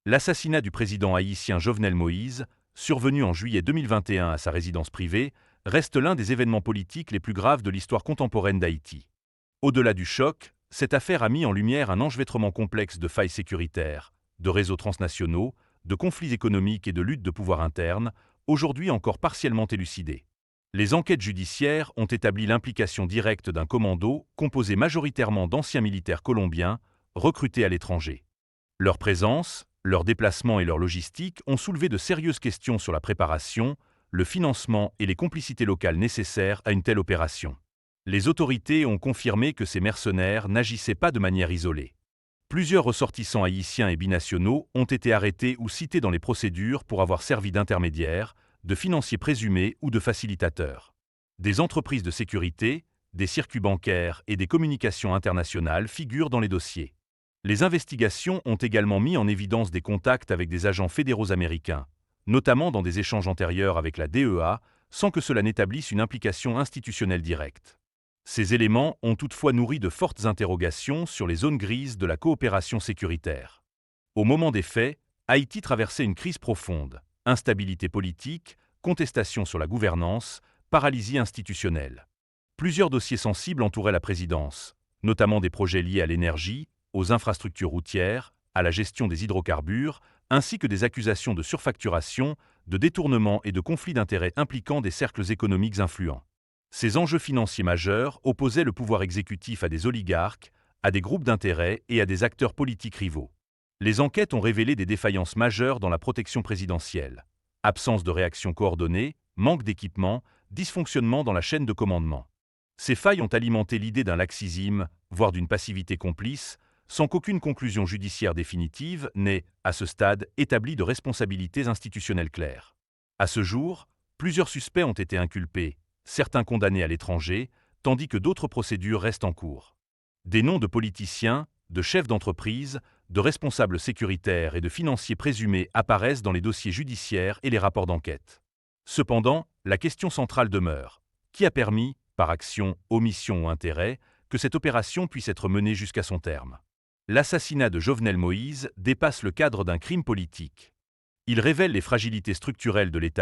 L'assassinat du président haïtien Jovenel Moïse, survenu en juillet 2021 à sa résidence privée, reste l'un des événements politiques les plus graves de l'histoire contemporaine d'Haïti. Au-delà du choc, cette affaire a mis en lumière un enchevêtrement complexe de failles sécuritaires, de réseaux transnationaux, de conflits économiques et de luttes de pouvoir internes, aujourd'hui encore partiellement élucidés. Les enquêtes judiciaires ont établi l'implication directe d'un commando composé majoritairement d'anciens militaires colombiens recrutés à l'étranger. Leur présence, leurs déplacements et leur logistique ont soulevé de sérieuses questions sur la préparation, le financement et les complicités locales nécessaires à une telle opération. Les autorités ont confirmé que ces mercenaires n'agissaient pas de manière isolée. Plusieurs ressortissants haïtiens et binationaux ont été arrêtés ou cités dans les procédures pour avoir servi d'intermédiaires, de financiers présumés ou de facilitateurs. Des entreprises de sécurité, des circuits bancaires et des communications internationales figurent dans les dossiers. Les investigations ont également mis en évidence des contacts avec des agents fédéraux américains, notamment dans des échanges antérieurs avec la DEA, sans que cela n'établisse une implication institutionnelle directe. Ces éléments ont toutefois nourri de fortes interrogations sur les zones grises de la coopération sécuritaire. Au moment des faits, Haïti traversait une crise profonde, instabilité politique, contestation sur la gouvernance, paralysie institutionnelle. Plusieurs dossiers sensibles entouraient la présidence, notamment des projets liés à l'énergie, aux infrastructures routières, à la gestion des hydrocarbures, ainsi que des accusations de surfacturation, de détournement et de conflits d'intérêts impliquant des cercles économiques influents. Ces enjeux financiers majeurs opposaient le pouvoir exécutif à des oligarques, à des groupes d'intérêts et à des acteurs politiques rivaux. Les enquêtes ont révélé des défaillances majeures dans la protection présidentielle. Absence de réaction coordonnée, manque d'équipement, dysfonctionnement dans la chaîne de commandement. Ces failles ont alimenté l'idée d'un laxisme, voire d'une passivité complice, sans qu'aucune conclusion judiciaire définitive n'ait, à ce stade, établi de responsabilités institutionnelles claires. À ce jour, plusieurs suspects ont été inculpés, certains condamnés à l'étranger, tandis que d'autres procédures restent en cours. Des noms de politiciens, de chefs d'entreprise, de responsables sécuritaires et de financiers présumés apparaissent dans les dossiers judiciaires et les rapports d'enquête. Cependant, la question centrale demeure. Qui a permis, par action, omission ou intérêt, que cette opération puisse être menée jusqu'à son terme? L'assassinat de Jovenel Moïse dépasse le cadre d'un crime politique. Il révèle les fragilités structurelles de l'État